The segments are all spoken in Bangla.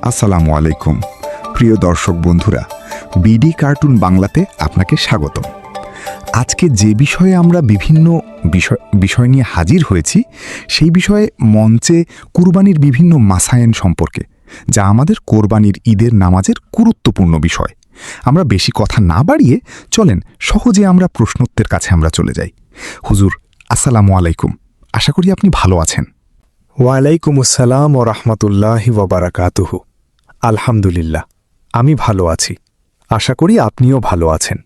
আসসালামু আলাইকুম প্রিয় দর্শক বন্ধুরা, বিডি কার্টুন বাংলাতে আপনাকে স্বাগতম। আজকে যে বিষয়ে আমরা বিভিন্ন বিষয় নিয়ে হাজির হয়েছি, সেই বিষয়ে মঞ্চে কুরবানির বিভিন্ন মাসায়েন সম্পর্কে, যা আমাদের কোরবানির ঈদের নামাজের গুরুত্বপূর্ণ বিষয়। আমরা বেশি কথা না বাড়িয়ে চলেন সহজে আমরা প্রশ্নোত্তরের কাছে আমরা চলে যাই। হুজুর, আসসালামু আলাইকুম, আশা করি আপনি ভালো আছেন। ওয়ালাইকুম আসসালাম ও রহমতুল্লাহি ওয়া বারাকাতুহু। আলহামদুলিল্লাহ, আমি ভালো আছি। আশা করি আপনিও ভালো আছেন।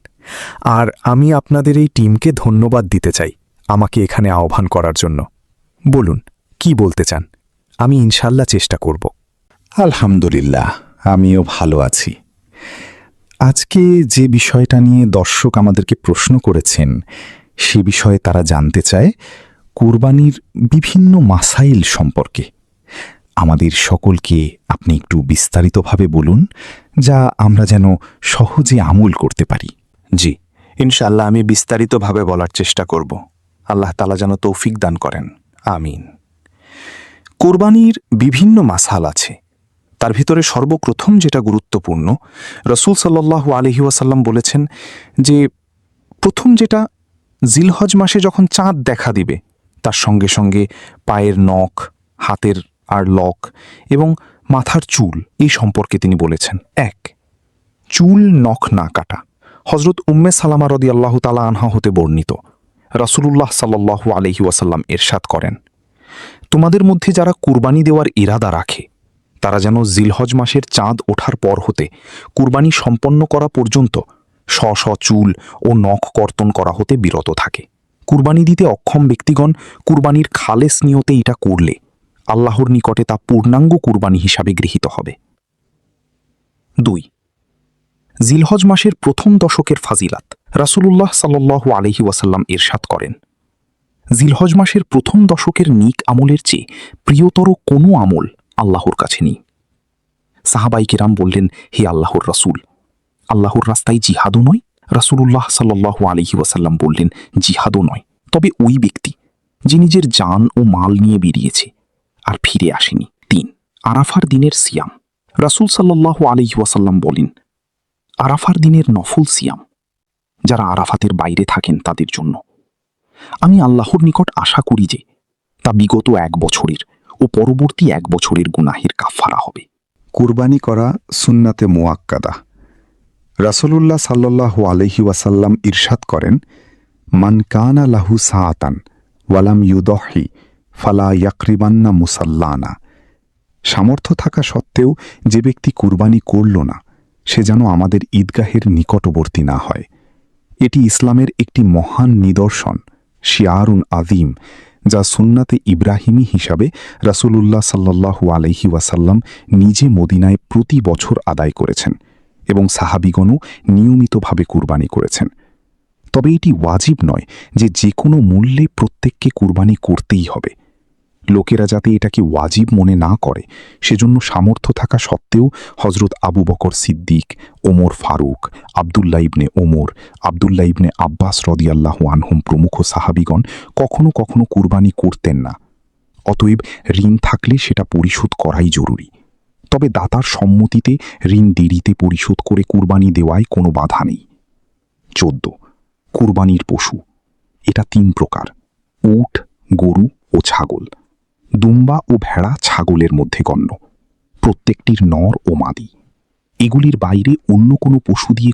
আর আমি আপনাদের এই টিমকে ধন্যবাদ দিতে চাই আমাকে এখানে আহ্বান করার জন্য। বলুন, কি বলতে চান? আমি ইনশাল্লাহ চেষ্টা করব। আলহামদুলিল্লাহ, আমিও ভালো আছি। আজকে যে বিষয়টা নিয়ে দর্শক আমাদেরকে প্রশ্ন করেছেন, সে বিষয়ে তারা জানতে চায় কুরবানির বিভিন্ন মাসাইল সম্পর্কে। আমাদের সকলকে আপনি একটু বিস্তারিতভাবে বলুন, যা আমরা যেন সহজে আমল করতে পারি। জি, ইনশাল্লাহ আমি বিস্তারিতভাবে বলার চেষ্টা করব। আল্লাহ তাআলা যেন তৌফিক দান করেন, আমিন। কোরবানির বিভিন্ন মাসাল আছে। তার ভিতরে সর্বপ্রথম যেটা গুরুত্বপূর্ণ, রাসূল সাল্লাল্লাহু আলাইহি ওয়াসাল্লাম বলেছেন যে প্রথম যেটা, জিলহজ মাসে যখন চাঁদ দেখা দিবে, তার সঙ্গে সঙ্গে পায়ের নখ, হাতের আর লক এবং মাথার চুল, এই সম্পর্কে তিনি বলেছেন। এক, চুল নখ না কাটা। হজরত উম্মে সালামা রাদিয়াল্লাহু তাআলা আনহা হতে বর্ণিত, রাসূলুল্লাহ সাল্লাল্লাহু আলাইহি ওয়াসাল্লাম ইরশাদ করেন, তোমাদের মধ্যে যারা কুরবানি দেওয়ার ইরাদা রাখে, তারা যেন জিলহজ মাসের চাঁদ ওঠার পর হতে কুরবানি সম্পন্ন করা পর্যন্ত স্ব চুল ও নখ কর্তন করা হতে বিরত থাকে। কুরবানি দিতে অক্ষম ব্যক্তিগণ কুরবানির খালেস নিয়তে এটা করলে আল্লাহর নিকটে তা পূর্ণাঙ্গ কুরবানি হিসাবে গৃহীত হবে। 2, জিলহজ মাসের প্রথম দশকের ফাজিলাত। রাসূলুল্লাহ সাল্লাল্লাহু আলাইহি ওয়াসাল্লাম ইরশাদ করেন, জিলহজ মাসের প্রথম দশকের নেক আমলের চেয়ে প্রিয়তর কোনো আমল আল্লাহর কাছে নেই। সাহাবাই কেরাম বললেন, হে আল্লাহর রাসূল, আল্লাহর রাস্তায় জিহাদও নয়? রাসূলুল্লাহ সাল্লাল্লাহু আলাইহি ওয়াসাল্লাম বললেন, জিহাদও নয়, তবে ওই ব্যক্তি যে নিজের জান ও মাল নিয়ে বেরিয়েছে আর ফিরে আসেনি। 3, আরাফার দিনের সিয়াম। রাসূল সাল্লাল্লাহু আলাইহি ওয়াসাল্লাম বলেন, আরাফার দিনের নফল সিয়াম যারা আরাফাতের বাইরে থাকেন তাদের জন্য। আমি আল্লাহর নিকট আশা করি যে তা বিগত 1 বছরের ও পরবর্তী 1 বছরের গুনাহের কাফফারা হবে। কুরবানি করা সুন্নাতে মুআক্কাদা। রাসূলুল্লাহ সাল্লাল্লাহু আলাইহি ওয়াসাল্লাম ইরশাদ করেন, মান কানা লাহু সাআতান ওয়ালাম ইউদহি ফালা ইয়াকরিবান্না মুসাল্লানা। সামর্থ্য থাকা সত্ত্বেও যে ব্যক্তি কুরবানি করল না, সে যেন আমাদের ঈদগাহের নিকটবর্তী না হয়। এটি ইসলামের একটি মহান নিদর্শন, শিয়ারুন আযীম, যা সুন্নাতে ইব্রাহিমী হিসাবে রাসূলুল্লাহ সাল্লাল্লাহু আলাইহি ওয়াসাল্লাম নিজে মদিনায় প্রতি বছর আদায় করেছেন এবং সাহাবীগণও নিয়মিতভাবে কুরবানি করেছেন। তবে এটি ওয়াজিব নয় যে কোনো মূল্যে প্রত্যেককে কুরবানি করতেই হবে। লোকেরা যাতে এটাকে ওয়াজিব মনে না করে, সেজন্য সামর্থ্য থাকা সত্ত্বেও হজরত আবু বকর সিদ্দিক, ওমর ফারুক, আবদুল্লাহ ইবনে ওমর, আবদুল্লাহ ইবনে আব্বাস রাদিয়াল্লাহু আনহুম প্রমুখ সাহাবীগণ কখনো কখনো কুরবানি করতেন না। অতএব ঋণ থাকলে সেটা পরিশোধ করাই জরুরি। তবে দাতার সম্মতিতে ঋণ দেরিতে পরিশোধ করে কুরবানি দেওয়ায় কোনো বাধা নেই। 14, কুরবানির পশু। এটা 3 প্রকার: উট, গরু ও ছাগল। দুম্বা ও ভেড়া ছাগলের মধ্যে গণ্য। প্রত্যেকটির নর ও মাদি। এগুলির বাইরে অন্য কোনো পশু দিয়ে